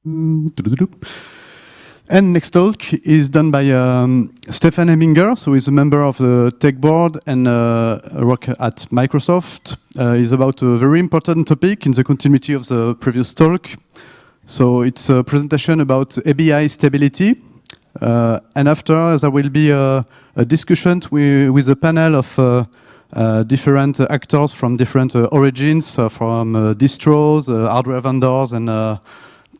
And next talk is done by Stefan Hemmiger, so he's a member of the tech board and work at Microsoft. It's about a very important topic in the continuity of the previous talk. So it's a presentation about ABI Stability. And after, there will be a discussion with a panel of different actors from different origins, from distros, hardware vendors, and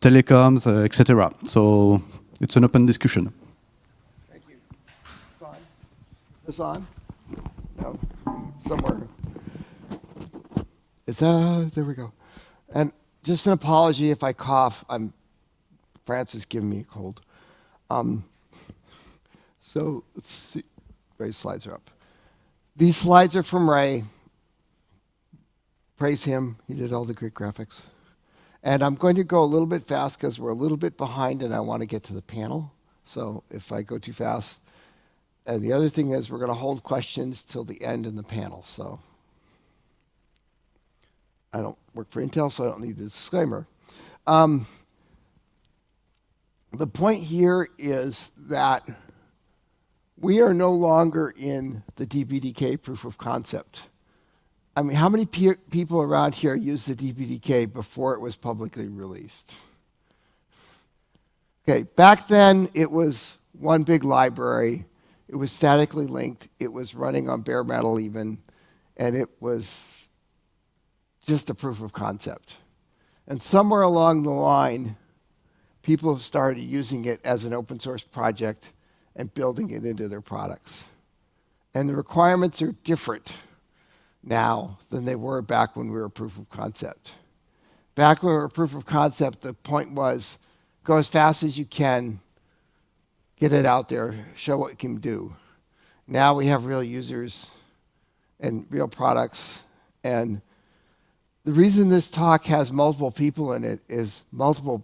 telecoms, etc. So it's an open discussion. Thank you. Is this on? No, somewhere. There we go. And just an apology if I cough. Francis giving me a cold. So let's see. Ray's slides are up. These slides are from Ray. Praise him. He did all the great graphics. And I'm going to go a little bit fast because we're a little bit behind and I want to get to the panel. So if I go too fast. And the other thing is we're going to hold questions till the end in the panel. So I don't work for Intel, so I don't need the disclaimer. The point here is that we are no longer in the DPDK proof of concept. I mean, how many people around here used the DPDK before it was publicly released? Okay, back then it was one big library. It was statically linked. It was running on bare metal even, and it was just a proof of concept. And somewhere along the line, people have started using it as an open source project and building it into their products. And the requirements are different now than they were back when we were proof of concept. Back when we were proof of concept, the point was go as fast as you can, get it out there, show what it can do. Now we have real users and real products. And the reason this talk has multiple people in it is multiple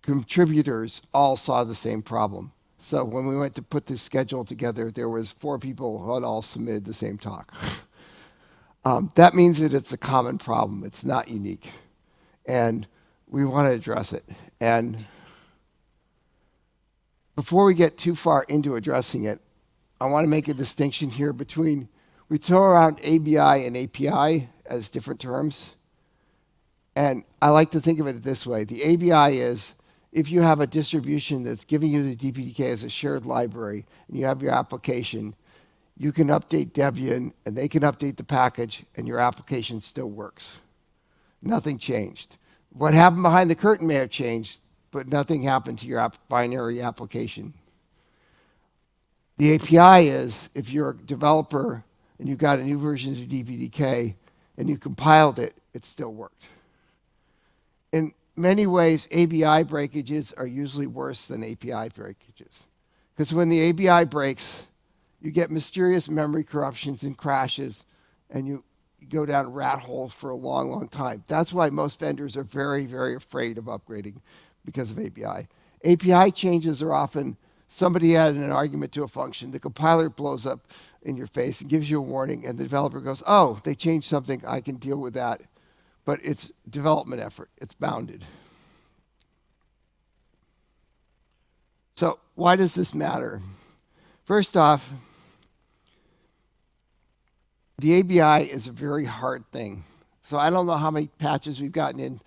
contributors all saw the same problem. So when we went to put this schedule together, there was 4 people who had all submitted the same talk. That means that it's a common problem. It's not unique. And we want to address it. And before we get too far into addressing it, I want to make a distinction here between, we throw around ABI and API as different terms. And I like to think of it this way. The ABI is, if you have a distribution that's giving you the DPDK as a shared library, and you have your application, you can update Debian, and they can update the package, and your application still works. Nothing changed. What happened behind the curtain may have changed, but nothing happened to your binary application. The API is, if you're a developer, and you got a new version of DPDK, and you compiled it, it still worked. In many ways, ABI breakages are usually worse than API breakages. Because when the ABI breaks, you get mysterious memory corruptions and crashes, and you go down rat holes for a long, long time. That's why most vendors are very, very afraid of upgrading because of API. API changes are often, somebody added an argument to a function, the compiler blows up in your face and gives you a warning, and the developer goes, oh, they changed something, I can deal with that. But it's development effort. It's bounded. So why does this matter? First off, the ABI is a very hard thing. So I don't know how many patches we've gotten in.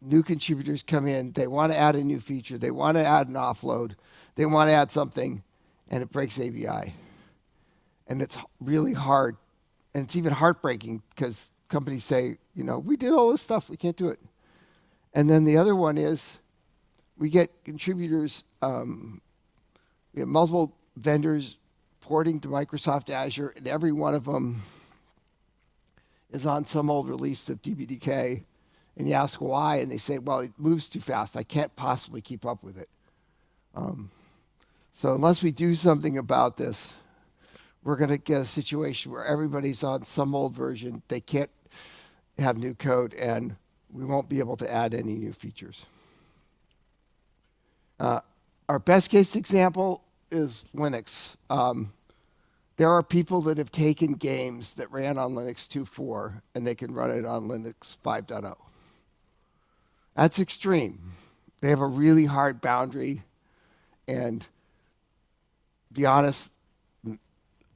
New contributors come in. They want to add a new feature. They want to add an offload. They want to add something, and it breaks ABI. And it's really hard. And it's even heartbreaking because companies say, you know, we did all this stuff, we can't do it. And then the other one is we get contributors, we have multiple vendors porting to Microsoft Azure, and every one of them is on some old release of DPDK. And you ask why, and they say, well, it moves too fast. I can't possibly keep up with it. So unless we do something about this, we're going to get a situation where everybody's on some old version. They can't have new code, and we won't be able to add any new features. Our best case example is Linux. There are people that have taken games that ran on Linux 2.4, and they can run it on Linux 5.0. That's extreme. They have a really hard boundary, and to be honest,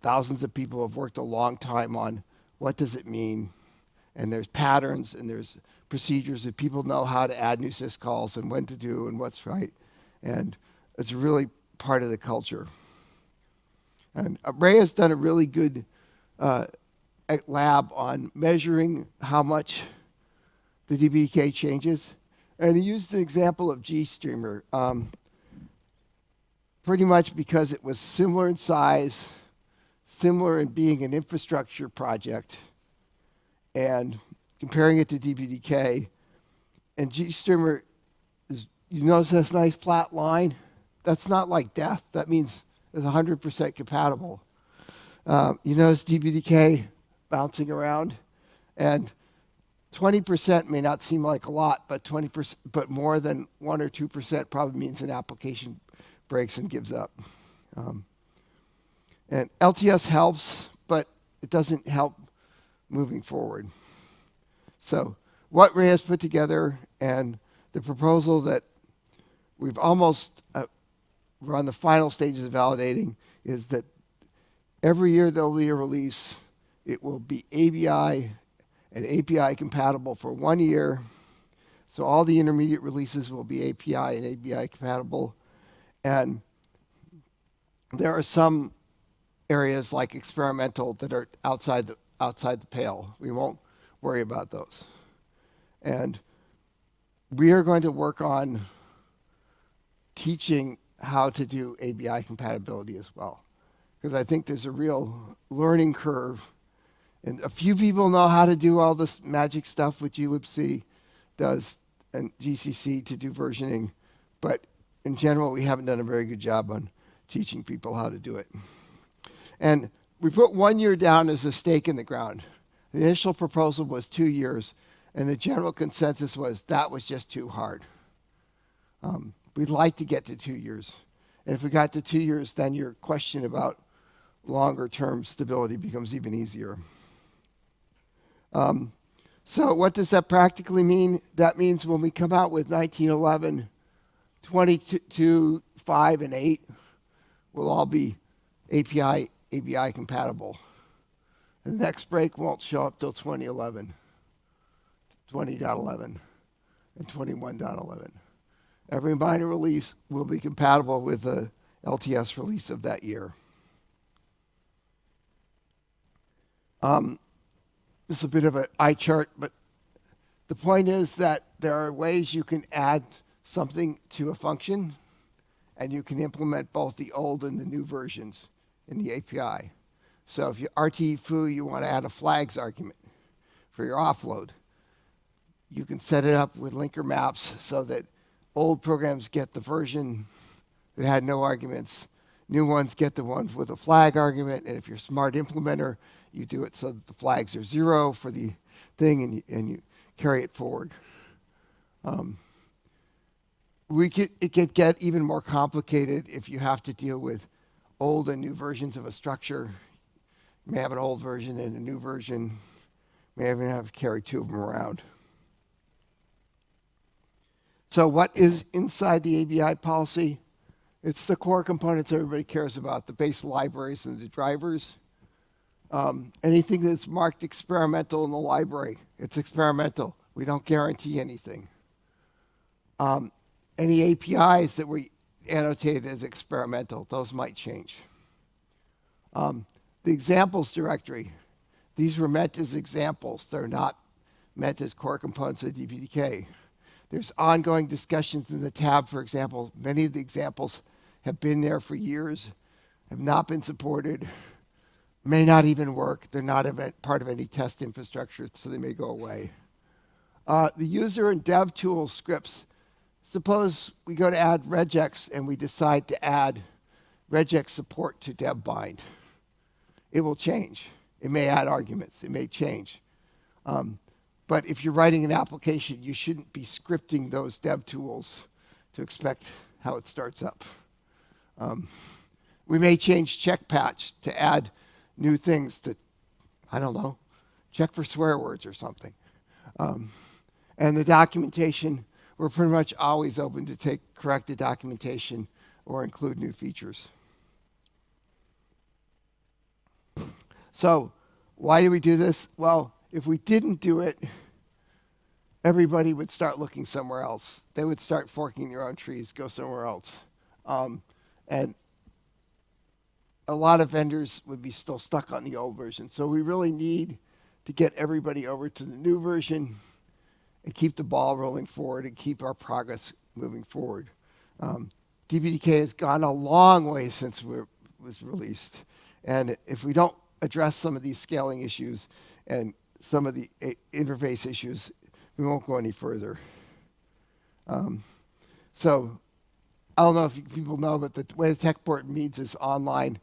thousands of people have worked a long time on what does it mean, and there's patterns and there's procedures that people know how to add new syscalls and when to do and what's right, and it's really part of the culture. And Ray has done a really good lab on measuring how much the DPDK changes, and he used the example of GStreamer, pretty much because it was similar in size, similar in being an infrastructure project, and comparing it to DPDK. And GStreamer is, you notice this nice flat line? That's not like death. That means it's 100% compatible. You notice DPDK bouncing around, and 20% may not seem like a lot, but 20%, but more than 1 or 2% probably means an application breaks and gives up. And LTS helps, but it doesn't help moving forward. So what Ray has put together and the proposal that we've almost, we're on the final stages of validating, is that every year there will be a release. It will be ABI and API compatible for 1 year. So all the intermediate releases will be API and ABI compatible. And there are some areas like experimental that are outside the pale. We won't worry about those. And we are going to work on teaching how to do ABI compatibility as well, because I think there's a real learning curve. And a few people know how to do all this magic stuff with glibc does and GCC to do versioning, but in general, we haven't done a very good job on teaching people how to do it. And we put 1 year down as a stake in the ground. The initial proposal was 2 years, and the general consensus was that was just too hard. We'd like to get to 2 years. And if we got to 2 years, then your question about longer term stability becomes even easier. So what does that practically mean? That means when we come out with 1911, 22, 5, and 8 will all be API, ABI compatible. The next break won't show up till 2011, 20.11, and 21.11. Every minor release will be compatible with the LTS release of that year. This is a bit of an eye chart, but the point is that there are ways you can add something to a function, and you can implement both the old and the new versions in the API. So if you RT-foo, you want to add a flags argument for your offload, you can set it up with linker maps so that old programs get the version that had no arguments, new ones get the ones with a flag argument, and if you're a smart implementer, you do it so that the flags are 0 for the thing, and you carry it forward. It could get even more complicated if you have to deal with old and new versions of a structure. You may have an old version and a new version. You may even have to carry 2 of them around. So what is inside the ABI policy? It's the core components everybody cares about, the base libraries and the drivers. Anything that's marked experimental in the library, it's experimental. We don't guarantee anything. Any APIs that were annotated as experimental, those might change. The examples directory, these were meant as examples. They're not meant as core components of DPDK. There's ongoing discussions in the tab, for example. Many of the examples have been there for years, have not been supported, may not even work. They're not part of any test infrastructure, so they may go away. The user and dev tool scripts. Suppose we go to add regex and we decide to add regex support to debbind. It will change. It may add arguments. It may change. But if you're writing an application, you shouldn't be scripting those dev tools to expect how it starts up. We may change check patch to add new things to, I don't know, check for swear words or something. And the documentation, we're pretty much always open to take corrected documentation or include new features. So why do we do this? Well, if we didn't do it, everybody would start looking somewhere else. They would start forking their own trees, go somewhere else. And a lot of vendors would be still stuck on the old version. So we really need to get everybody over to the new version and keep the ball rolling forward and keep our progress moving forward. DPDK has gone a long way since it was released. And if we don't address some of these scaling issues and some of the interface issues, we won't go any further. So I don't know if people know, but the way the tech board meets is online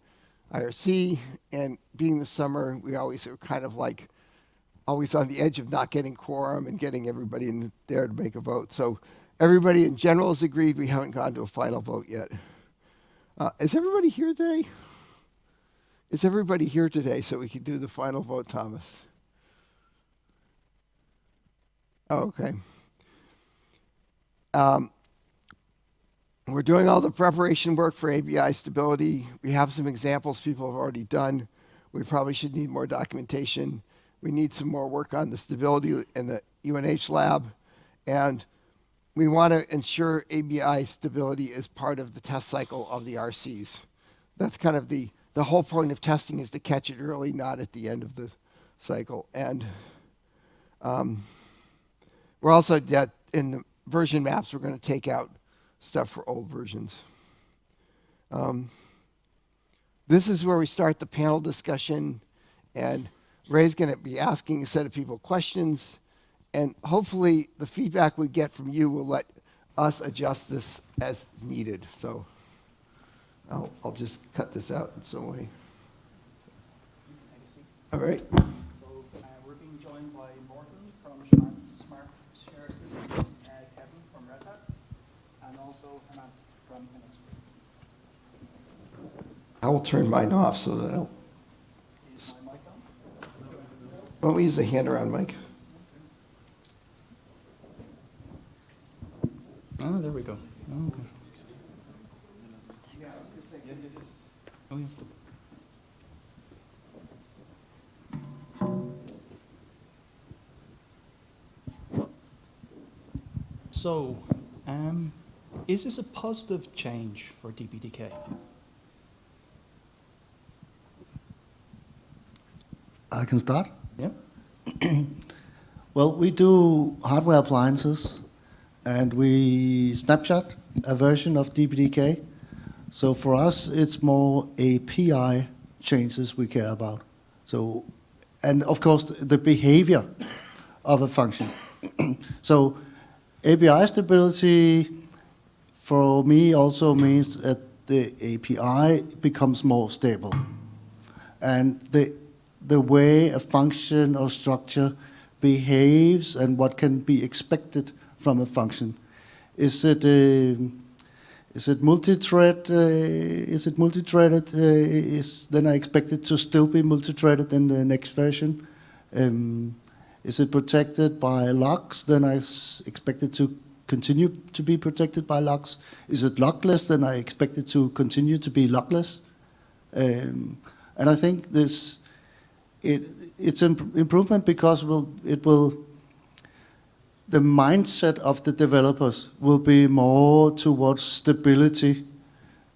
IRC, and being the summer, we always are kind of like always on the edge of not getting quorum and getting everybody in there to make a vote. So everybody in general has agreed. We haven't gone to a final vote yet. Is everybody here today? Is everybody here today so we can do the final vote, Thomas? Oh, okay. We're doing all the preparation work for ABI Stability. We have some examples people have already done. We probably should need more documentation. We need some more work on the stability in the UNH lab. And we want to ensure ABI Stability is part of the test cycle of the RCs. That's kind of the whole point of testing, is to catch it early, not at the end of the cycle. And we're also in the version maps, we're going to take out stuff for old versions. This is where we start the panel discussion, and Ray's going to be asking a set of people questions, and hopefully the feedback we get from you will let us adjust this as needed. So I'll just cut this out in some way. All right. So we're being joined by Morten from Smart Share Systems, Kevin from Red Hat, and also Hemant from Hemmiger. I will turn mine off so that I'll... Is my mic on? Why don't we use the hand around mic? Oh, there we go. Oh, okay. Yeah, I was going to say, Oh, yeah. So, is this a positive change for DPDK? I can start. Yeah. Well, we do hardware appliances, and we snapshot a version of DPDK. So for us, it's more API changes we care about. So, and of course, the behavior of a function. So ABI stability for me also means that the API becomes more stable. And the way a function or structure behaves and what can be expected from a function. Is it multi-thread? Is it multi-threaded? Then I expect it to still be multi-threaded in the next version. Is it protected by locks? Then I expect it to continue to be protected by locks. Is it lockless? Then I expect it to continue to be lockless. And I think it's an improvement because the mindset of the developers will be more towards stability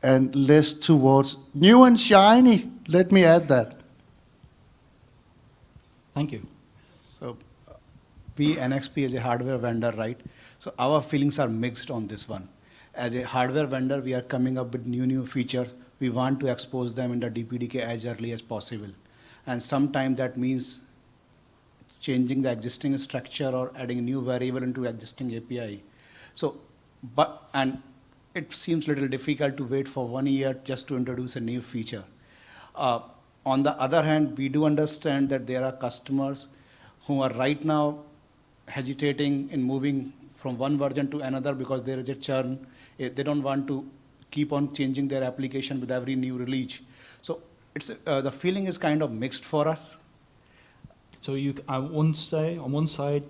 and less towards new and shiny. Let me add that. Thank you. So we, NXP, as a hardware vendor, right? So our feelings are mixed on this one. As a hardware vendor, we are coming up with new features. We want to expose them in the DPDK as early as possible. And sometimes that means changing the existing structure or adding a new variable into existing API. So, and it seems a little difficult to wait for 1 year just to introduce a new feature. On the other hand, we do understand that there are customers who are right now hesitating in moving from one version to another because there is a churn. They don't want to keep on changing their application with every new release. So it's, the feeling is kind of mixed for us. So on one side,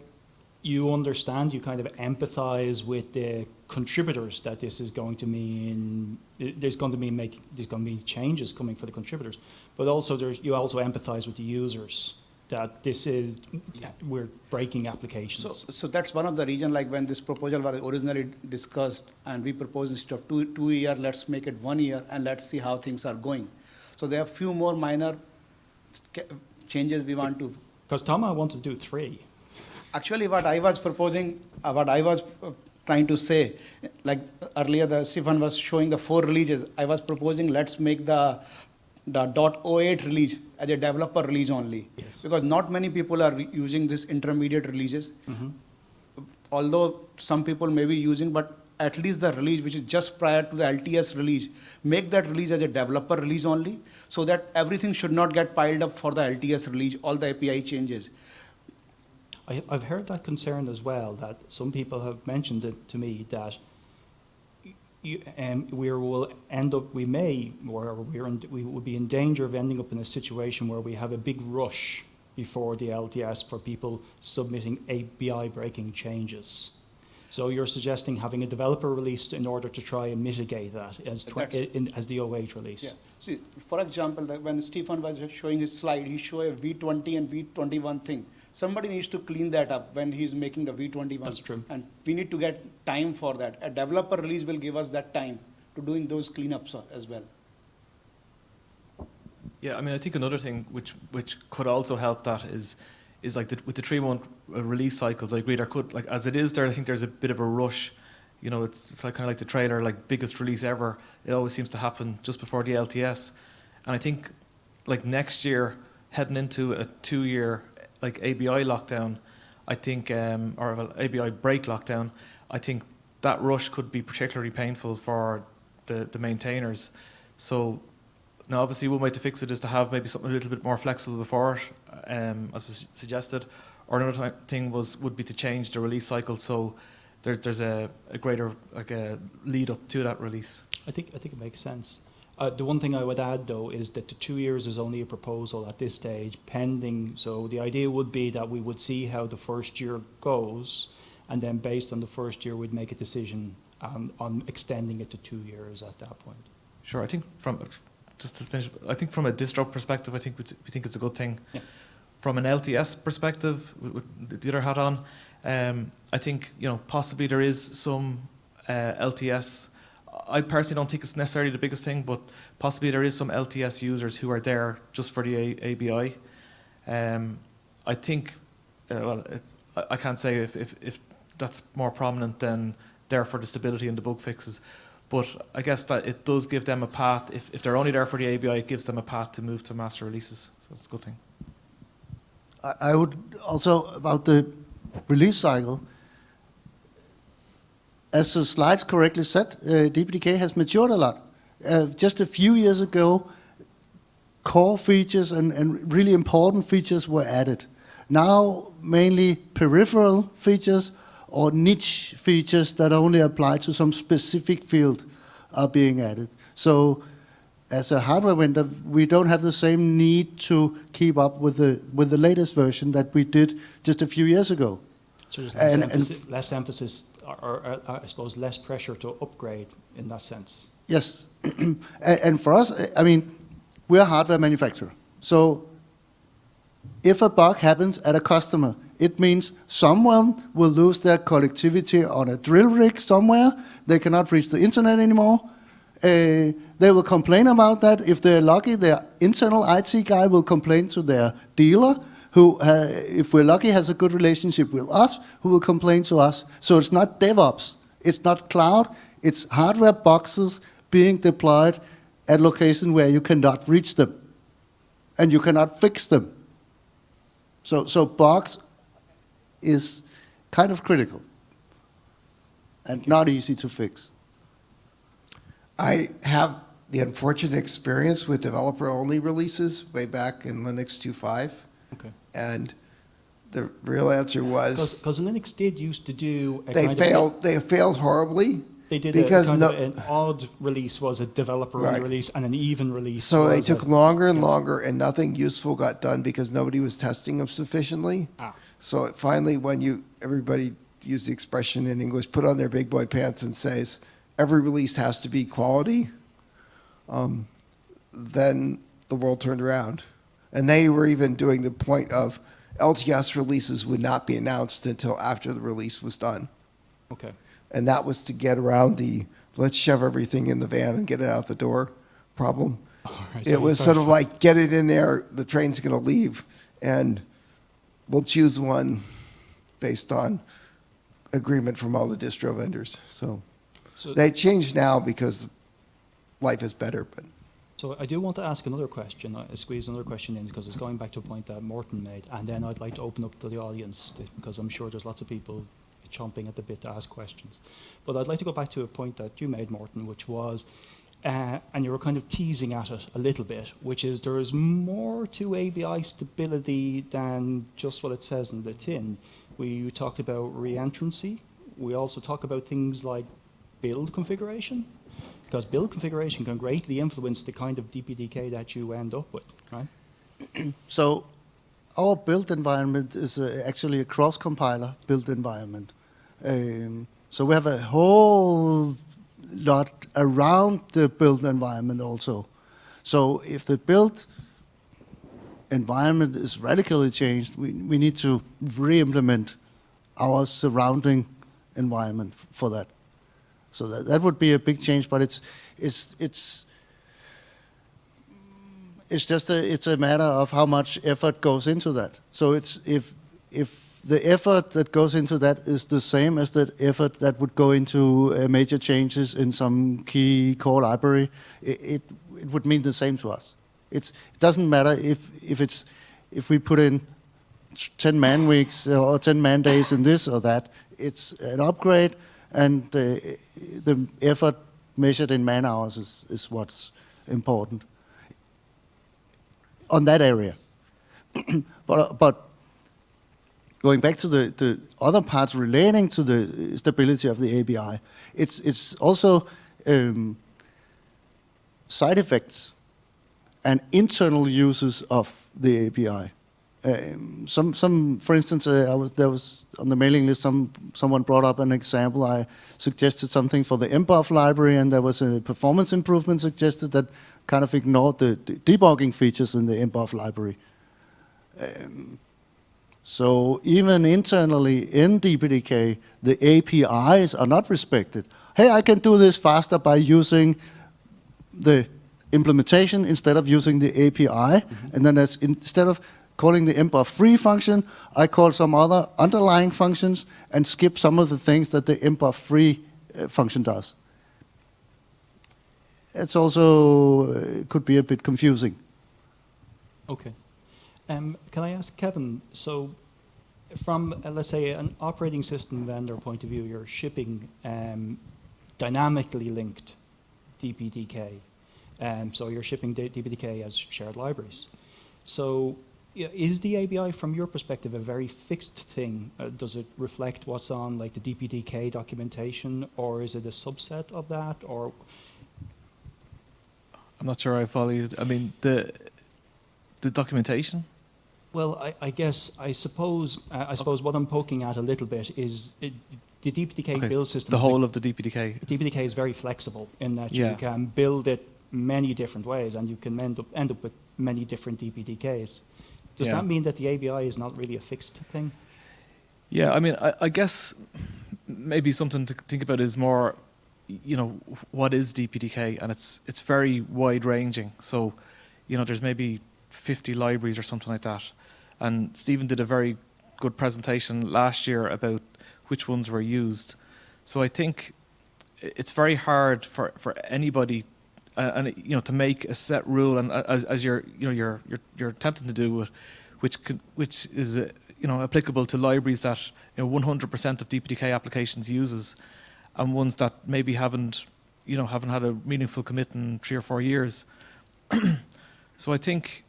you understand, you kind of empathize with the contributors that this is going to mean, there's going to be changes coming for the contributors, but also you also empathize with the users that this is, we're breaking applications. So that's one of the reasons, like when this proposal was originally discussed and we proposed instead of 2 year, let's make it 1 year and let's see how things are going. So there are few more minor changes we want to. Because Tom, I want to do 3. Actually, what I was proposing, trying to say, like earlier, Stefan was showing the 4 releases. I was proposing let's make the .08 release as a developer release only, Yes. because not many people are using this intermediate releases. Although some people may be using, but at least the release which is just prior to the LTS release, make that release as a developer release only, so that everything should not get piled up for the LTS release, all the API changes. I've heard that concern as well, that some people have mentioned it to me that we will be in danger of ending up in a situation where we have a big rush before the LTS for people submitting ABI breaking changes. So you're suggesting having a developer release in order to try and mitigate that as the 08 release. Yeah. See, for example, like when Stefan was showing his slide, he showed a V20 and V21 thing. Somebody needs to clean that up when he's making the V21. That's true. And we need to get time for that. A developer release will give us that time to doing those cleanups as well. Yeah, I mean, I think another thing which could also help that is like with the 3-month release cycles. I agree, there could, like as it is there, I think there's a bit of a rush. You know, it's like kind of like the trailer, like biggest release ever. It always seems to happen just before the LTS, and I think like next year heading into a 2-year like ABI lockdown, I think, or ABI break lockdown, I think that rush could be particularly painful for the maintainers. So now obviously one way to fix it is to have maybe something a little bit more flexible before it, as was suggested. Or another thing would be to change the release cycle so there's a greater like a lead up to that release. I think it makes sense. The one thing I would add, though, is that the 2 years is only a proposal at this stage, pending. So the idea would be that we would see how the first year goes, and then based on the first year, we'd make a decision on extending it to 2 years at that point. Sure, I think just to finish, I think from a distro perspective, I think we think it's a good thing. Yeah. From an LTS perspective, with the other hat on, I think, you know, possibly there is some LTS. I personally don't think it's necessarily the biggest thing, but possibly there is some LTS users who are there just for the ABI. I think, I can't say if that's more prominent than there for the stability and the bug fixes, but I guess that it does give them a path. If they're only there for the ABI, it gives them a path to move to master releases. So it's a good thing. I would also, about the release cycle, as the slides correctly said, DPDK has matured a lot. Just a few years ago, core features and really important features were added. Now, mainly peripheral features or niche features that only apply to some specific field are being added. So, as a hardware vendor, we don't have the same need to keep up with the latest version that we did just a few years ago. So there's less emphasis, or I suppose less pressure to upgrade in that sense. Yes, and for us, I mean, we're a hardware manufacturer. So if a bug happens at a customer, it means someone will lose their connectivity on a drill rig somewhere. They cannot reach the internet anymore. They will complain about that. If they're lucky, their internal IT guy will complain to their dealer, who, if we're lucky, has a good relationship with us, who will complain to us. So it's not DevOps, it's not cloud, it's hardware boxes being deployed at locations where you cannot reach them, and you cannot fix them. So bugs is kind of critical, and not easy to fix. I have the unfortunate experience with developer-only releases way back in Linux 2.5. Okay. And the real answer was Because Linux did used to do a they kind failed. Of, they failed horribly. they did because a kind of an odd release was a developer Right. release, and an even release. So they was took a, longer and longer, and nothing useful got done because nobody was testing them sufficiently. Ah. So finally, when you everybody, to use the expression in English, put on their big boy pants and says, every release has to be quality, then the world turned around. And they were even doing the point of LTS releases would not be announced until after the release was done. Okay. And that was to get around the let's shove everything in the van and get it out the door problem. All right, It was sort of like, get it in there, the train's going to leave, and we'll choose one based on agreement from all the distro vendors. So they changed now because life is better. But So I do want to ask another question, squeeze another question in, because it's going back to a point that Morten made, and then I'd like to open up to the audience, because I'm sure there's lots of people chomping at the bit to ask questions. But I'd like to go back to a point that you made, Morten, which was, and you were kind of teasing at it a little bit, which is there is more to ABI stability than just what it says in the tin. We talked about reentrancy. We also talk about things like build configuration, because build configuration can greatly influence the kind of DPDK that you end up with, right? So our build environment is actually a cross-compiler build environment. So we have a whole lot around the build environment also. So if the build environment is radically changed, we need to re-implement our surrounding environment for that. So that would be a big change, but it's just a matter of how much effort goes into that. So it's if the effort that goes into that is the same as the effort that would go into major changes in some key core library, it would mean the same to us. It doesn't matter if we put in 10 man weeks or 10 man days in this or that. It's an upgrade, and the effort measured in man hours is what's important on that area. but going back to the other parts relating to the stability of the ABI, it's also side effects and internal uses of the API. For instance, there was on the mailing list. Someone brought up an example. I suggested something for the MBUF library, and there was a performance improvement suggested that kind of ignored the debugging features in the MBUF library. So even internally in DPDK, the APIs are not respected. Hey, I can do this faster by using the implementation instead of using the API, and then instead of calling the MBUF free function, I call some other underlying functions and skip some of the things that the MBUF free function does. It's also could be a bit confusing. Okay. Can I ask Kevin, so from, let's say, an operating system vendor point of view, you're shipping dynamically linked DPDK. So you're shipping DPDK as shared libraries. So is the ABI, from your perspective, a very fixed thing? Does it reflect what's on like the DPDK documentation, or is it a subset of that? Or I'm not sure I follow you. I mean, the documentation? well, I suppose what I'm poking at a little bit is the DPDK build system. The whole of the DPDK. DPDK is very flexible in that Yeah. you can build it many different ways, and you can end up with many different DPDKs. Does Yeah. that mean that the ABI is not really a fixed thing? Yeah, I mean, I guess maybe something to think about is more, what is DPDK? And it's very wide-ranging. So, there's maybe 50 libraries or something like that. And Stephen did a very good presentation last year about which ones were used. So I think it's very hard for anybody, to make a set rule, and as you're attempting to do, which is applicable to libraries that 100% of DPDK applications uses, and ones that maybe haven't had a meaningful commit in 3 or 4 years. So I think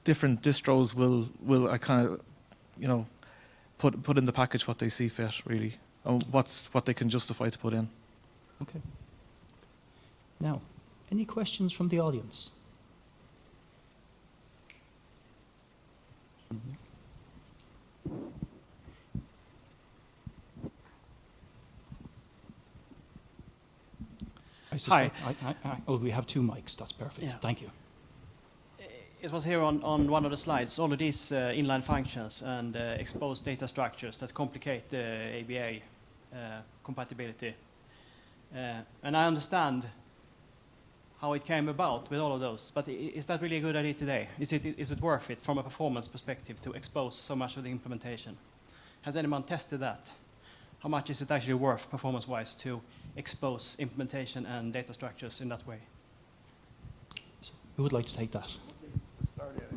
different distros will kind of put in the package what they see fit, really, and what they can justify to put in. Okay. Now, any questions from the audience? Hi. Oh, we have two mics. That's perfect. Yeah. Thank you. It was here on one of the slides, all of these inline functions and exposed data structures that complicate the ABA compatibility. And I understand how it came about with all of those, but is that really a good idea today? Is it worth it from a performance perspective to expose so much of the implementation? Has anyone tested that? How much is it actually worth performance-wise to expose implementation and data structures in that way? Who would like to take that? Start it.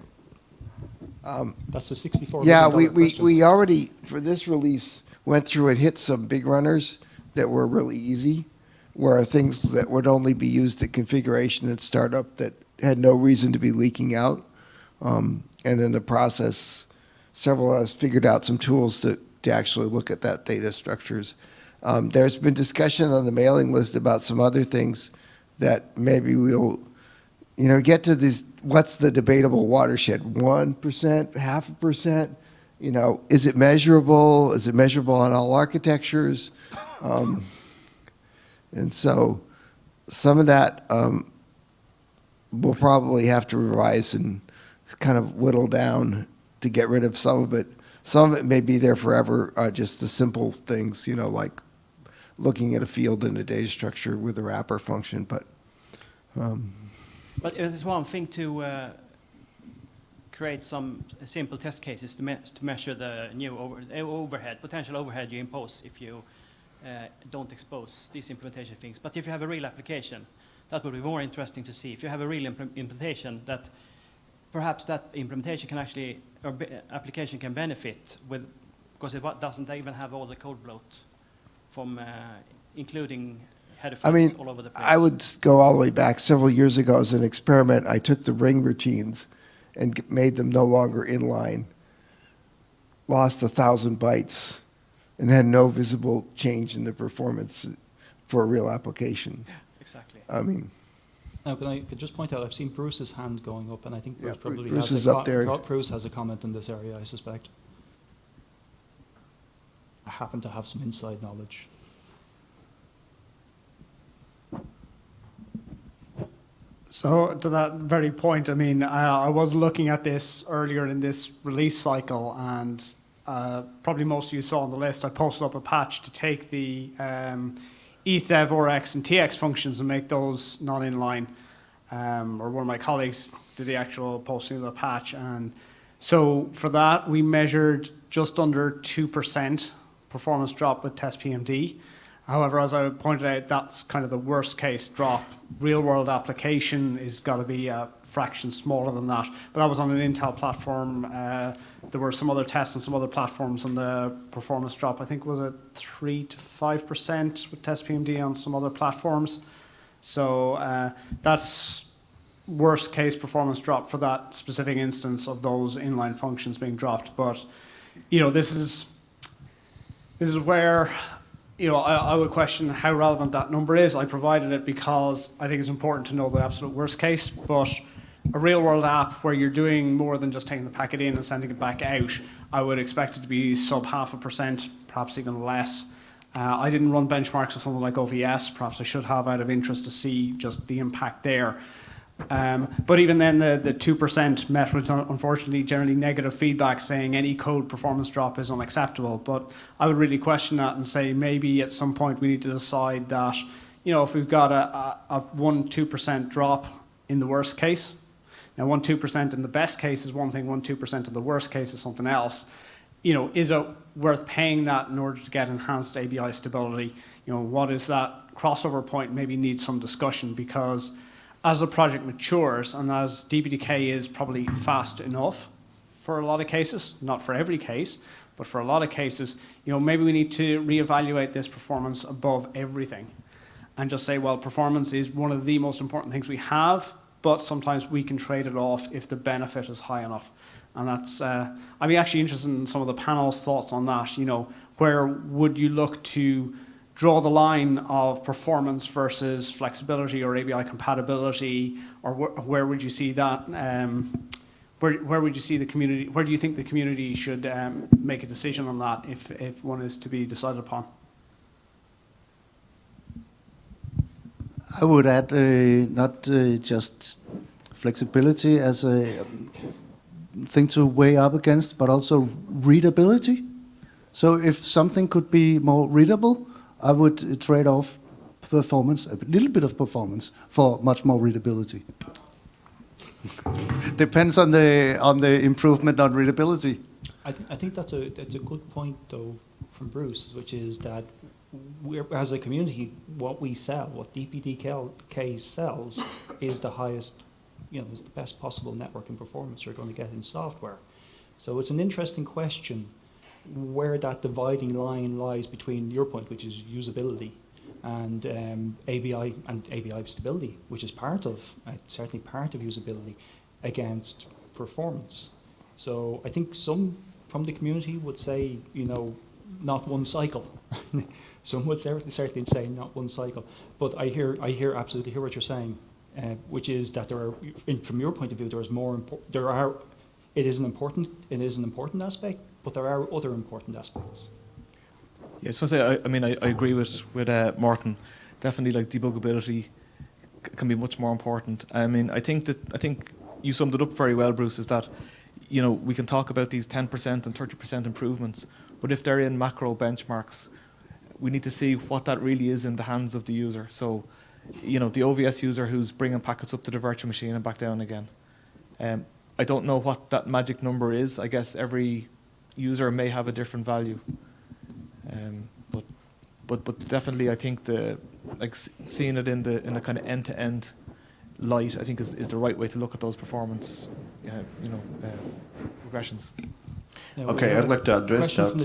That's the $64 Yeah, million question. we already, for this release, went through and hit some big runners that were really easy, where things that would only be used at configuration and startup that had no reason to be leaking out. And in the process, several of us figured out some tools to actually look at that data structures. There's been discussion on the mailing list about some other things that maybe we'll, get to this. What's the debatable watershed? 1%, 0.5%? Is it measurable? Is it measurable on all architectures? And so some of that we'll probably have to revise and kind of whittle down to get rid of some of it. Some of it may be there forever, just the simple things, like looking at a field in a data structure with a wrapper function. But it is one thing to create some simple test cases to measure the new potential overhead you impose if you don't expose these implementation things. But if you have a real application, that would be more interesting to see. If you have a real implementation that perhaps that implementation can actually, or application can benefit with, because it doesn't even have all the code bloat from including header fields all over the place. I would go all the way back several years ago as an experiment. I took the ring routines and made them no longer inline, lost 1,000 bytes, and had no visible change in the performance for a real application. Exactly. Now, can I just point out, I've seen Bruce's hand going up, and I think Bruce probably Bruce has is up there. Bruce has a comment in this area, I suspect. I happen to have some inside knowledge. So to that very point, I was looking at this earlier in this release cycle, and probably most of you saw on the list, I posted up a patch to take the ethdev, rx, and tx functions and make those non-inline. Or one of my colleagues did the actual posting of the patch. And so for that, we measured just under 2% performance drop with test PMD. However, as I pointed out, that's kind of the worst case drop. Real world application is got to be a fraction smaller than that. But that was on an Intel platform. There were some other tests on some other platforms, and the performance drop, I think, was at 3 to 5% with test PMD on some other platforms. So that's worst case performance drop for that specific instance of those inline functions being dropped. But this is where I would question how relevant that number is. I provided it because I think it's important to know the absolute worst case, but a real world app where you're doing more than just taking the packet in and sending it back out, I would expect it to be sub 0.5%, perhaps even less. I didn't run benchmarks with something like OVS, perhaps I should have out of interest to see just the impact there. But even then, the 2% met with, unfortunately, generally negative feedback saying any code performance drop is unacceptable. But I would really question that and say maybe at some point we need to decide that, if we've got a 1-2% drop in the worst case, now 1-2% in the best case is one thing, 1-2% in the worst case is something else. Is it worth paying that in order to get enhanced ABI stability? What is that crossover point? Maybe needs some discussion, because as the project matures and as DPDK is probably fast enough for a lot of cases, not for every case, but for a lot of cases, maybe we need to reevaluate this performance above everything and just say, well, performance is one of the most important things we have, but sometimes we can trade it off if the benefit is high enough. And that's, I'd be actually interested in some of the panel's thoughts on that. Where would you look to draw the line of performance versus flexibility or ABI compatibility, or where would you see that? Where would you see the community? Where do you think the community should make a decision on that if one is to be decided upon? I would add not just flexibility as a thing to weigh up against, but also readability. So if something could be more readable, I would trade off performance, a little bit of performance, for much more readability. Depends on the improvement on readability. I think that's a good point though from Bruce, which is that as a community, what we sell, what DPDK sells, is the highest, is the best possible networking performance you're going to get in software. So it's an interesting question where that dividing line lies between your point, which is usability, and ABI and ABI Stability, which is certainly part of usability, against performance. So I think some from the community would say, not one cycle. Some would certainly say not one cycle. But I absolutely hear what you're saying, which is that there are, from your point of view, it is an important aspect, but there are other important aspects. Yeah, so I agree with Morten. Definitely, like debuggability can be much more important. I think you summed it up very well, Bruce. Is that we can talk about these 10% and 30% improvements, but if they're in macro benchmarks, we need to see what that really is in the hands of the user. So, the OVS user who's bringing packets up to the virtual machine and back down again. I don't know what that magic number is. I guess every user may have a different value. But definitely, I think seeing it in the kind of end-to-end light, I think is the right way to look at those performance, progressions. Okay, I'd like to address that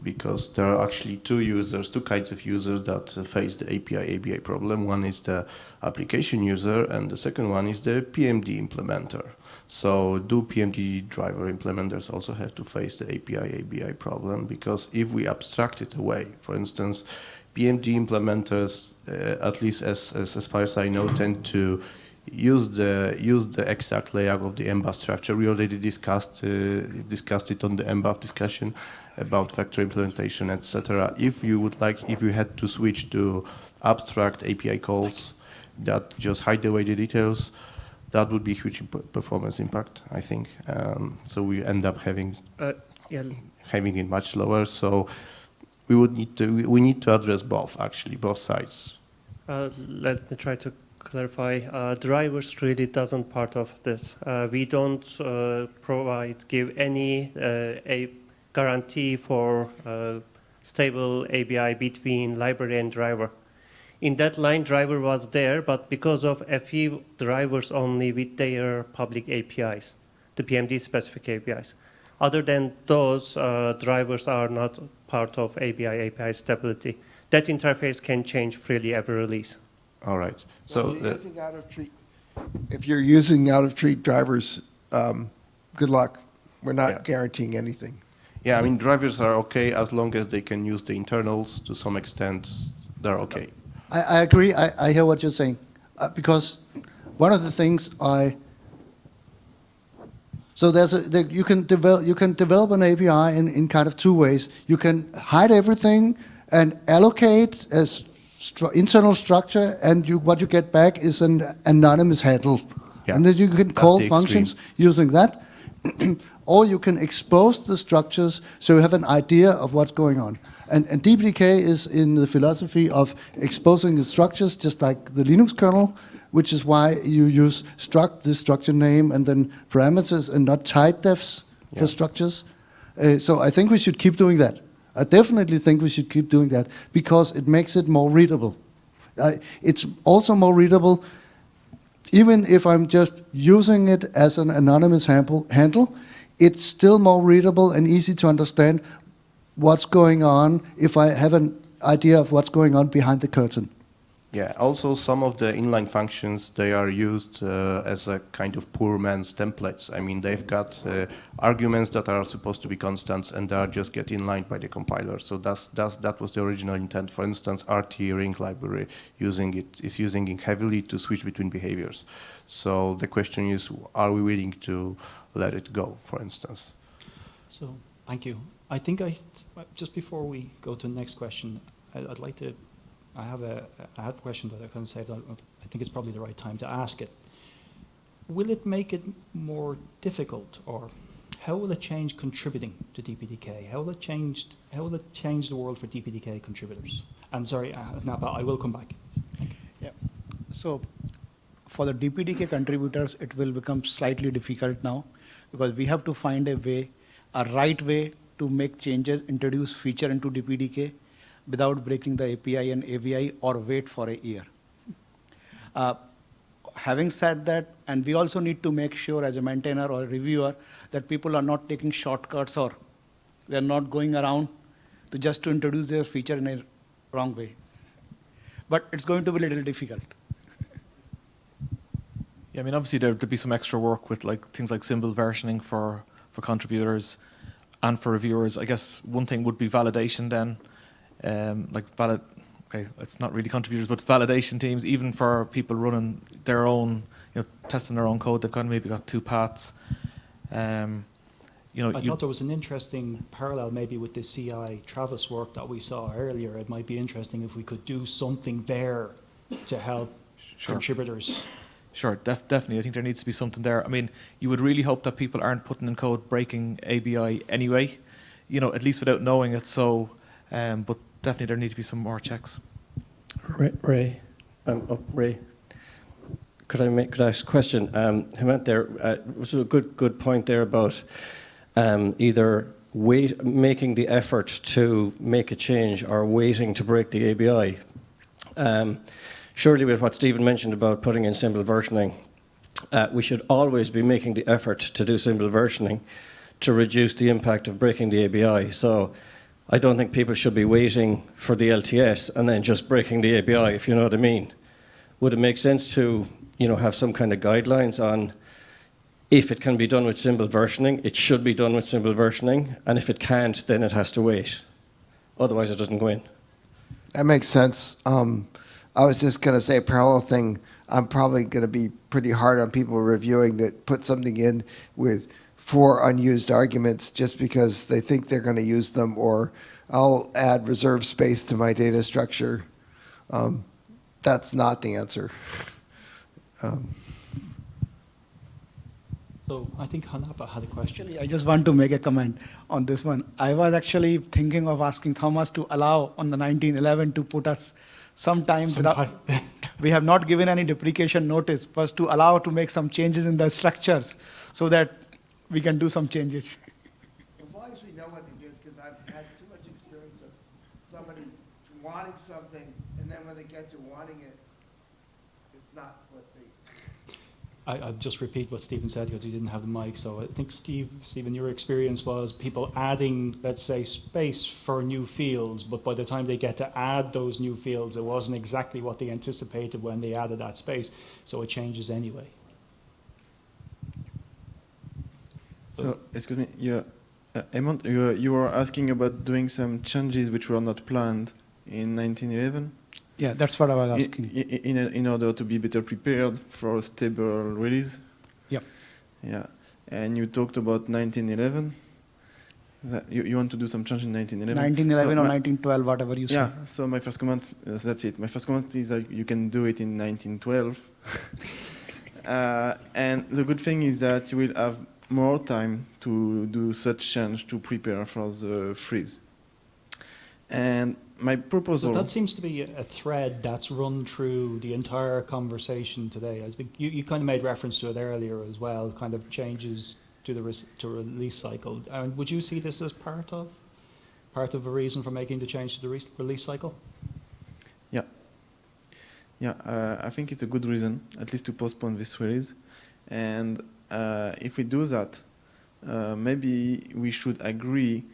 because there are actually two kinds of users that face the API ABI problem. One is the application user, and the second one is the PMD implementer. So do PMD driver implementers also have to face the API ABI problem? Because if we abstract it away, for instance, PMD implementers, at least as far as I know, tend to use the exact layout of the MBUF structure. We already discussed it on the MBUF discussion about factory implementation, etc. If you had to switch to abstract API calls that just hide away the details, that would be a huge performance impact, I think. So we end up having it much lower. So we need to address both sides. Let me try to clarify. Drivers really doesn't part of this. We don't give any a guarantee for stable ABI between library and driver. In that line, driver was there, but because of a few drivers only with their public APIs, the PMD specific APIs. Other than those, drivers are not part of ABI API stability. That interface can change freely every release. All right. So if you're using out-of-tree drivers, good luck. We're not guaranteeing anything. Yeah, drivers are okay as long as they can use the internals to some extent. They're okay. I agree. I hear what you're saying, because one of the things you can develop an API in kind of two ways. You can hide everything and allocate as internal structure, and what you get back is an anonymous handle, and then you can call functions using that, or you can expose the structures so you have an idea of what's going on. And DPDK is in the philosophy of exposing the structures, just like the Linux kernel, which is why you use the structure name, and then parameters, and not type defs for structures. So I think we should keep doing that. I definitely think we should keep doing that, because it makes it more readable. It's also more readable, even if I'm just using it as an anonymous handle, it's still more readable and easy to understand what's going on if I have an idea of what's going on behind the curtain. Yeah, also some of the inline functions, they are used as a kind of poor man's templates. They've got arguments that are supposed to be constants, and they are just get inlined by the compiler. So that was the original intent. For instance, RT ring library is using it heavily to switch between behaviors. So the question is, are we willing to let it go, for instance? So, thank you. I think just before we go to the next question, I'd like to I have a question that I couldn't say. I think it's probably the right time to ask it. Will it make it more difficult, or how will it change contributing to DPDK? How will it change the world for DPDK contributors? And sorry, Napa, I will come back. Yeah. So for the DPDK contributors, it will become slightly difficult now because we have to find a right way to make changes, introduce feature into DPDK without breaking the API and ABI or wait for a year. Having said that, and we also need to make sure as a maintainer or a reviewer that people are not taking shortcuts or they're not going around to introduce their feature in a wrong way. But it's going to be a little difficult. Yeah, I mean, obviously there'd be some extra work with like things like symbol versioning for contributors and for reviewers. I guess one thing would be validation then, okay, it's not really contributors, but validation teams, even for people running their own, testing their own code, they've maybe got two paths. I thought there was an interesting parallel maybe with the CI Travis work that we saw earlier. It might be interesting if we could do something there to help contributors. Sure, definitely. I think there needs to be something there. I mean, you would really hope that people aren't putting in code breaking ABI anyway, at least without knowing it. So, but definitely there need to be some more checks. Ray, could I ask a question? Hemant, there was a good point there about either making the effort to make a change or waiting to break the ABI. Surely with what Stephen mentioned about putting in symbol versioning, we should always be making the effort to do symbol versioning to reduce the impact of breaking the ABI. So I don't think people should be waiting for the LTS and then just breaking the ABI, if you know what I mean. Would it make sense to have some kind of guidelines on if it can be done with symbol versioning, it should be done with symbol versioning, and if it can't, then it has to wait. Otherwise, it doesn't go in. That makes sense. I was just going to say a parallel thing. I'm probably going to be pretty hard on people reviewing that put something in with 4 unused arguments just because they think they're going to use them, or I'll add reserve space to my data structure. That's not the answer. So I think Hanapa had a question. Actually, I just want to make a comment on this one. I was actually thinking of asking Thomas to allow on the 1911 to put us some time without. We have not given any deprecation notice, but to allow to make some changes in the structures so that we can do some changes. As long as we know what it is, because I've had too much experience of somebody wanting something, and then when they get to wanting it, it's not what they... I'll just repeat what Stephen said because he didn't have the mic. So I think, Stephen, your experience was people adding, let's say, space for new fields, but by the time they get to add those new fields, it wasn't exactly what they anticipated when they added that space. So it changes anyway. So, excuse me, Hemant, you were asking about doing some changes which were not planned in 1911? Yeah, that's what I was asking. In order to be better prepared for a stable release? Yep. Yeah. And you talked about 1911. You want to do some change in 1911? 1911 or 1912, whatever you say. Yeah, so my first comment, that's it. My first comment is that you can do it in 1912. And the good thing is that you will have more time to do such change to prepare for the freeze. And my proposal... So that seems to be a thread that's run through the entire conversation today. I think you kind of made reference to it earlier as well, kind of changes to the release cycle. Would you see this as part of a reason for making the change to the release cycle? Yeah. Yeah, I think it's a good reason, at least to postpone this release. And if we do that, maybe we should agree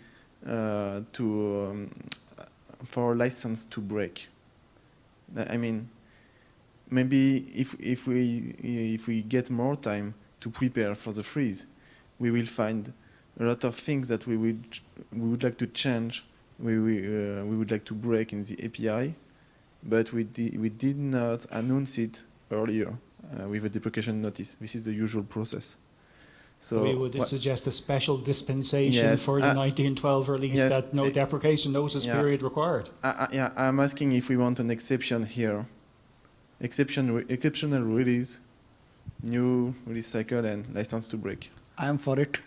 for license to break. I mean, maybe if we get more time to prepare for the freeze, we will find a lot of things that we would like to change. We would like to break in the API, but we did not announce it earlier with a deprecation notice. This is the usual process. So we would what- suggest a special dispensation Yes, for the 1912 release yes, that no deprecation notice yeah. period required. Yeah, I'm asking if we want an exception here. Exceptional release, new release cycle, and license to break. I am for it.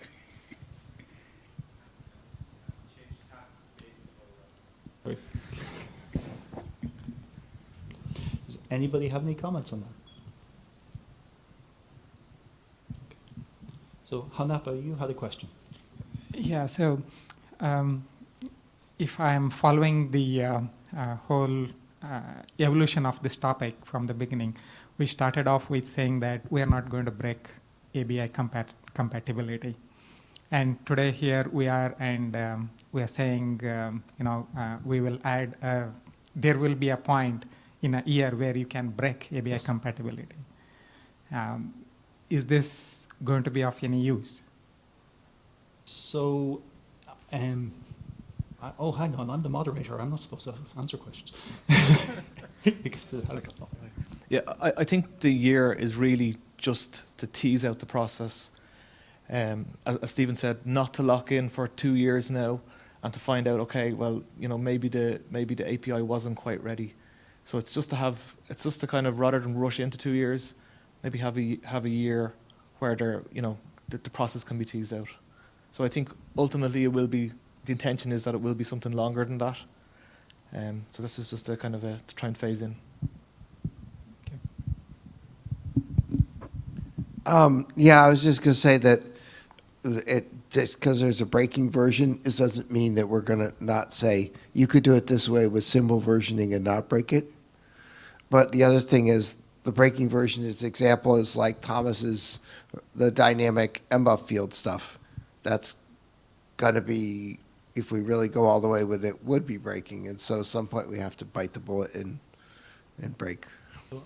Does anybody have any comments on that? So, Hanapa, you had a question. Yeah, so if I'm following the whole evolution of this topic from the beginning, we started off with saying that we are not going to break ABI compatibility. And today here we are, and we are saying, we will add, there will be a point in a year where you can break ABI compatibility. Is this going to be of any use? So, oh, hang on, I'm the moderator. I'm not supposed to answer questions. Yeah, I think the year is really just to tease out the process. As Stephen said, not to lock in for 2 years now, and to find out, okay, well, maybe the API wasn't quite ready. So it's just to kind of, rather than rush into 2 years, maybe have a year where the process can be teased out. So I think ultimately the intention is that it will be something longer than that. So this is just a kind of to try and phase in. Yeah, I was just going to say that just because there's a breaking version, it doesn't mean that we're going to not say, you could do it this way with symbol versioning and not break it. But the other thing is, the breaking version example is like Thomas's, the dynamic mbuff field stuff. That's going to be, if we really go all the way with it, would be breaking. And so at some point we have to bite the bullet and break. So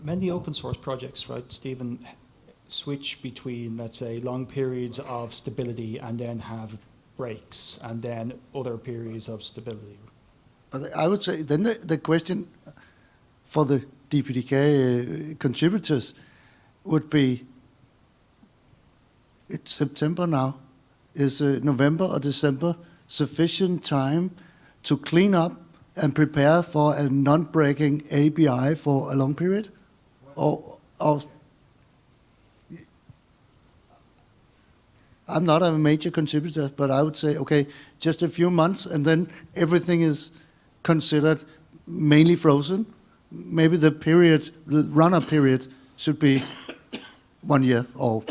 many open source projects, right, Stephen, switch between, let's say, long periods of stability and then have breaks and then other periods of stability. But I would say then the question for the DPDK contributors would be, it's September now, is November or December sufficient time to clean up and prepare for a non-breaking ABI for a long period? Or I'm not a major contributor, but I would say, okay, just a few months and then everything is considered mainly frozen. Maybe the run-up period should be 1 year or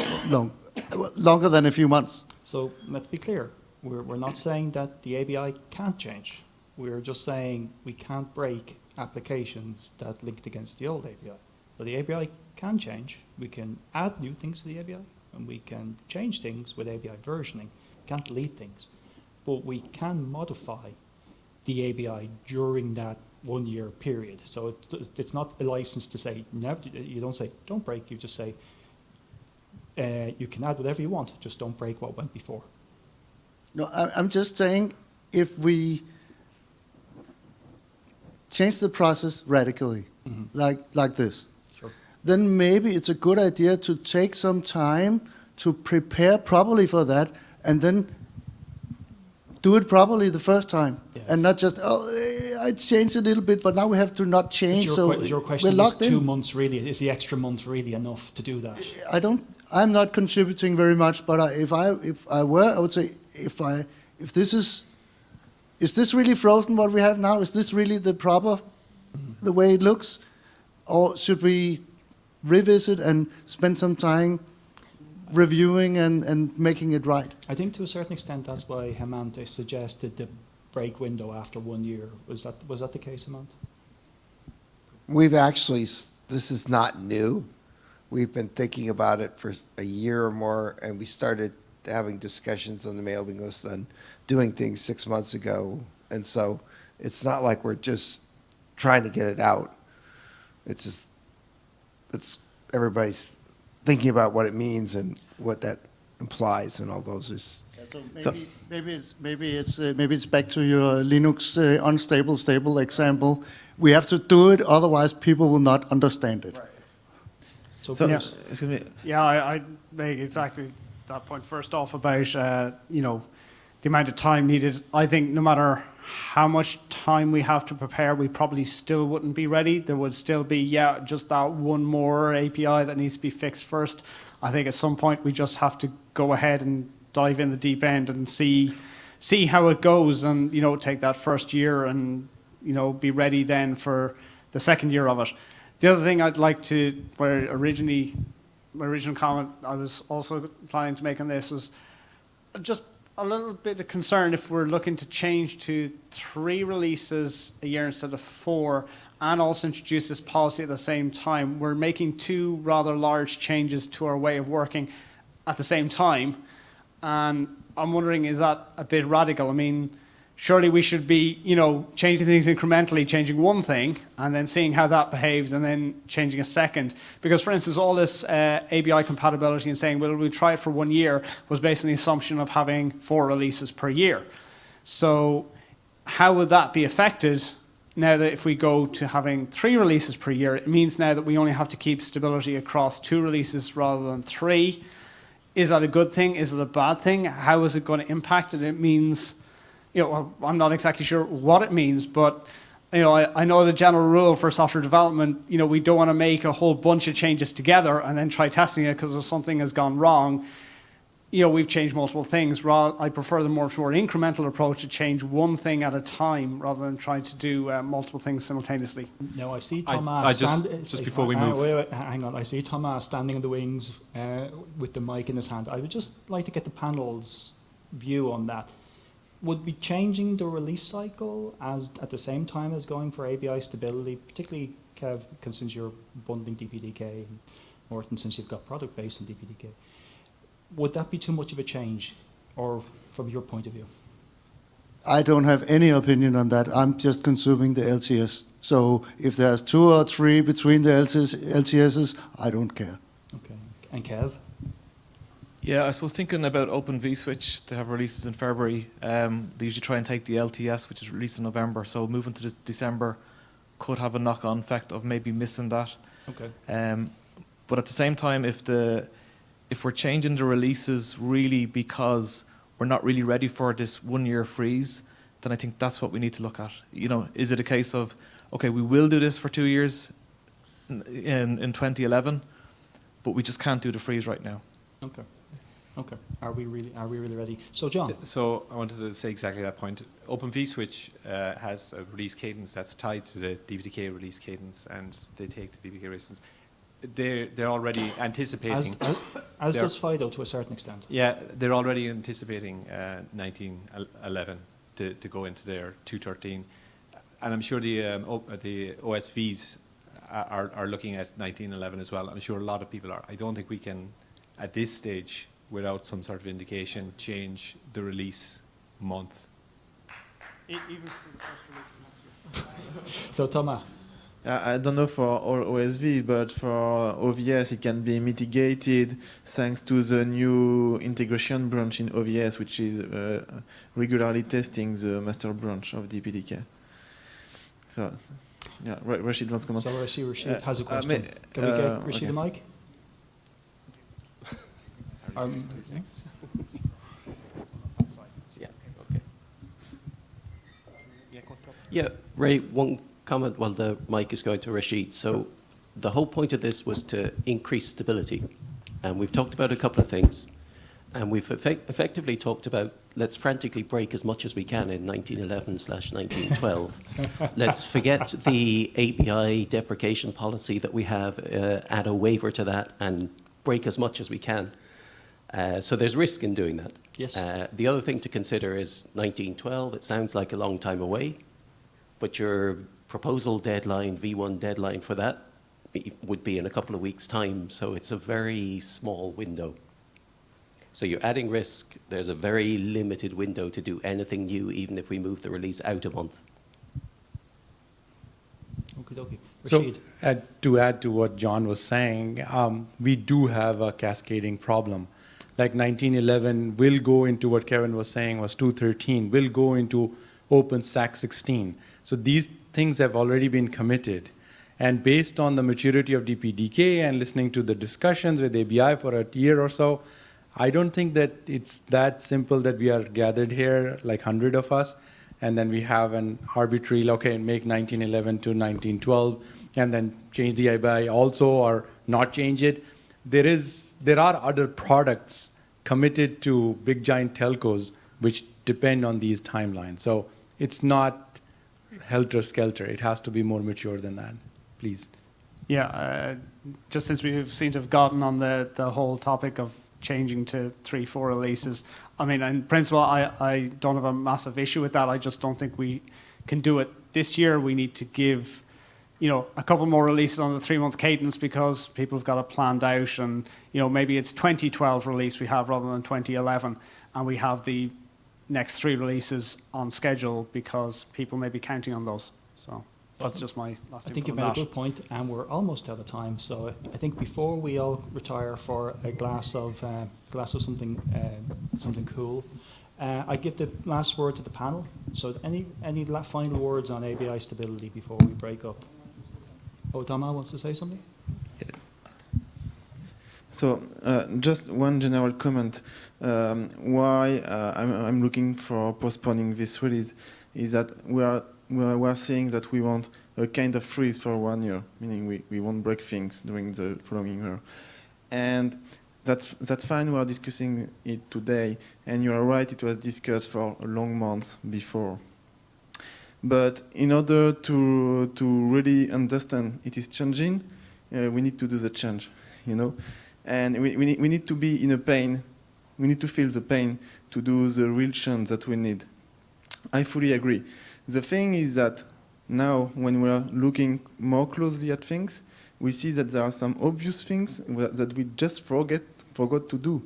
longer than a few months. So let's be clear, we're not saying that the ABI can't change. We're just saying we can't break applications that linked against the old API. So the API can change. We can add new things to the API, and we can change things with API versioning. We can't delete things. But we can modify the API during that 1 year period. So it's not a license to say, no, you don't say, don't break, you just say, you can add whatever you want, just don't break what went before. No, I'm just saying, if we change the process radically, like this, Sure. then maybe it's a good idea to take some time to prepare properly for that, and then do it properly the first time, Yes. and not just, I changed a little bit, but now we have to not change, Your we're question is locked 2 in. months really, is the extra month really enough to do that? I'm not contributing very much, but if I were, I would say, if this is this really frozen what we have now? Is this really the proper, the way it looks? Or should we revisit and spend some time reviewing and making it right? I think to a certain extent that's why Hemant suggested the break window after 1 year. Was that the case, Hemant? We've actually, this is not new. We've been thinking about it for a year or more, and we started having discussions on the mailing list and doing things 6 months ago. And so it's not like we're just trying to get it out. It's everybody's thinking about what it means and what that implies, and all those is. So maybe it's back to your Linux unstable stable example. We have to do it, otherwise people will not understand it. So So, So, Bruce, excuse me. Yeah, I make exactly that point first off about the amount of time needed. I think no matter how much time we have to prepare, we probably still wouldn't be ready. There would still be just that one more API that needs to be fixed first. I think at some point we just have to go ahead and dive in the deep end and see how it goes, and take that first year and be ready then for the second year of it. The other thing I'd like to, my original comment I was also planning to make on this was just a little bit of concern if we're looking to change to 3 releases a year instead of 4, and also introduce this policy at the same time. We're making 2 rather large changes to our way of working at the same time, and I'm wondering, is that a bit radical? I mean, surely we should be, changing things incrementally, changing one thing, and then seeing how that behaves, and then changing a second. Because, for instance, all this ABI compatibility and saying, well, we'll try it for 1 year, was based on the assumption of having 4 releases per year. So how would that be affected now that if we go to having 3 releases per year? It means now that we only have to keep stability across 2 releases rather than 3. Is that a good thing? Is it a bad thing? How is it going to impact it? It means, I'm not exactly sure what it means, but I know the general rule for software development, we don't want to make a whole bunch of changes together and then try testing it because something has gone wrong. We've changed multiple things. I prefer the more incremental approach to change one thing at a time rather than trying to do multiple things simultaneously. No, I see Thomas. Just before we move. Wait, hang on. I see Thomas standing in the wings with the mic in his hand. I would just like to get the panel's view on that. Would be changing the release cycle at the same time as going for ABI stability, particularly Kev, because since you're bundling DPDK, and Morten, since you've got product based on DPDK. Would that be too much of a change, or from your point of view? I don't have any opinion on that. I'm just consuming the LTS. So if there's 2 or 3 between the LTSs, I don't care. Okay. And Kev? Yeah, I suppose thinking about Open vSwitch to have releases in February, they usually try and take the LTS, which is released in November, so moving to December could have a knock-on effect of maybe missing that. Okay. But at the same time, if we're changing the releases really because we're not really ready for this 1 year freeze, then I think that's what we need to look at. Is it a case of, okay, we will do this for 2 years in 2011, but we just can't do the freeze right now. Okay. Okay. Are we really ready? So John. So I wanted to say exactly that point. Open vSwitch has a release cadence that's tied to the DPDK release cadence, and they take the DPDK releases. They're already anticipating. As does FIDO to a certain extent. Yeah, they're already anticipating 1911 to go into their 2.13, and I'm sure the OSVs are looking at 1911 as well. I'm sure a lot of people are. I don't think we can, at this stage, without some sort of indication, change the release month. Even for the first release of next year. So Thomas. I don't know for all OSV, but for OVS it can be mitigated thanks to the new integration branch in OVS, which is regularly testing the master branch of DPDK. So, yeah, Rashid wants to comment. So Rashid has a question. Can we get Rashid the mic? Yeah, Ray, one comment while the mic is going to Rashid. So the whole point of this was to increase stability. And we've talked about a couple of things. And we've effectively talked about, let's frantically break as much as we can in 1911/1912. Let's forget the ABI deprecation policy that we have, add a waiver to that, and break as much as we can. So there's risk in doing that. Yes. The other thing to consider is 1912. It sounds like a long time away, but your proposal deadline, V1 deadline for that, would be in a couple of weeks' time. So it's a very small window. So you're adding risk. There's a very limited window to do anything new, even if we move the release out a month. Okay. So to add to what John was saying, we do have a cascading problem. Like 1911 will go into what Kevin was saying was 2.13, will go into OpenStack 16. So these things have already been committed. And based on the maturity of DPDK and listening to the discussions with ABI for a year or so, I don't think that it's that simple that we are gathered here, like 100 of us, and then we have an arbitrary, okay, make 1911 to 1912, and then change the ABI also or not change it. There are other products committed to big giant telcos which depend on these timelines. So it's not helter-skelter. It has to be more mature than that. Please. Yeah, just since we seem to have gotten on the whole topic of changing to 3-4 releases, I mean, in principle, I don't have a massive issue with that. I just don't think we can do it this year. We need to give, a couple more releases on the 3-month cadence because people have got it planned out, and maybe it's 2012 release we have rather than 2011, and we have the next 3 releases on schedule because people may be counting on those. So that's just my last. I think you made a good point, and we're almost out of time. So I think before we all retire for a glass of something cool, I give the last word to the panel. So any final words on ABI stability before we break up? Oh, Dama wants to say something? So just one general comment. Why I'm looking for postponing this release is that we are saying that we want a kind of freeze for 1 year, meaning we won't break things during the following year. And that's fine, we are discussing it today, and you are right, it was discussed for a long months before. But in order to really understand it is changing, we need to do the change, And we need to be in a pain, we need to feel the pain to do the real change that we need. I fully agree. The thing is that now when we are looking more closely at things, we see that there are some obvious things that we just forgot to do.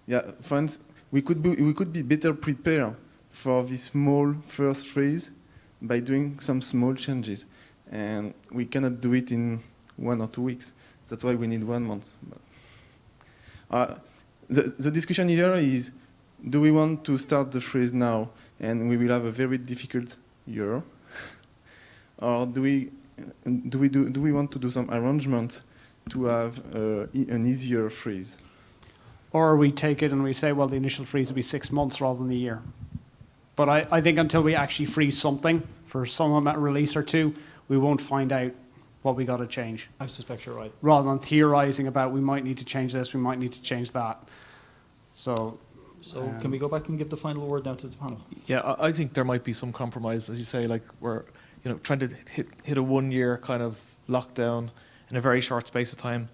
Yeah, for instance, we could be better prepared for this small first phase by doing some small changes. And we cannot do it in 1 or 2 weeks. That's why we need 1 month. The discussion here is, do we want to start the freeze now and we will have a very difficult year? Or do we want to do some arrangements to have an easier freeze? Or we take it and we say, well, the initial freeze will be 6 months rather than a year. But I think until we actually freeze something for some release or 2, we won't find out what we got to change. I suspect you're right. Rather than theorizing about we might need to change this, we might need to change that. So can we go back and give the final word now to the panel? Yeah, I think there might be some compromise, as you say, like we're trying to hit a 1 year kind of lockdown in a very short space of time.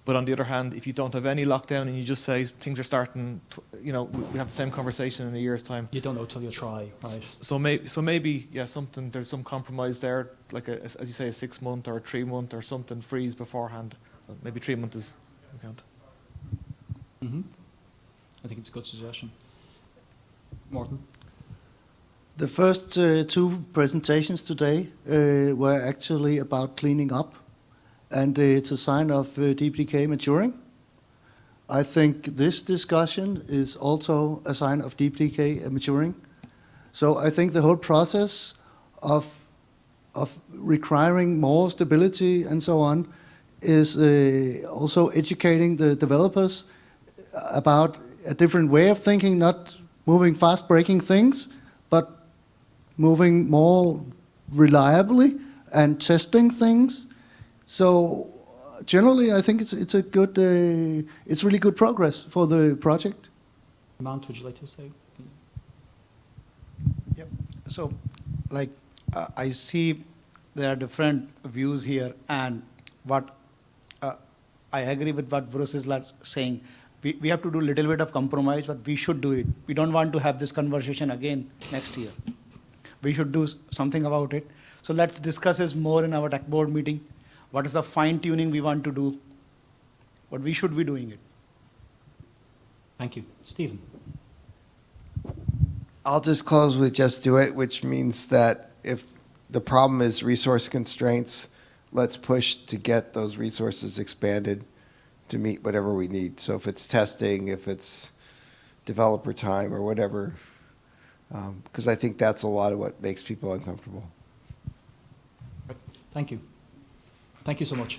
But on the other hand, if you don't have any lockdown and you just say things are starting, we have the same conversation in a year's time. You don't know till you try, right? So maybe, there's some compromise there, like as you say, a 6 month or a 3 month or something freeze beforehand. Well, maybe 3 months is count. Mm-hmm. I think it's a good suggestion. Morten? The first 2 presentations today were actually about cleaning up, and it's a sign of DPDK maturing. I think this discussion is also a sign of DPDK maturing. So I think the whole process of requiring more stability and so on is also educating the developers about a different way of thinking, not moving fast breaking things, but moving more reliably and testing things. So generally, I think it's a good, it's really good progress for the project. Hemant, would you like to say? Yep. So, I see there are different views here, and what I agree with what Bruce is saying. We have to do a little bit of compromise, but we should do it. We don't want to have this conversation again next year. We should do something about it. So let's discuss this more in our tech board meeting. What is the fine-tuning we want to do? But we should be doing it. Thank you. Stephen? I'll just close with just do it, which means that if the problem is resource constraints, let's push to get those resources expanded to meet whatever we need. So if it's testing, if it's developer time or whatever, because I think that's a lot of what makes people uncomfortable. Thank you. Thank you so much.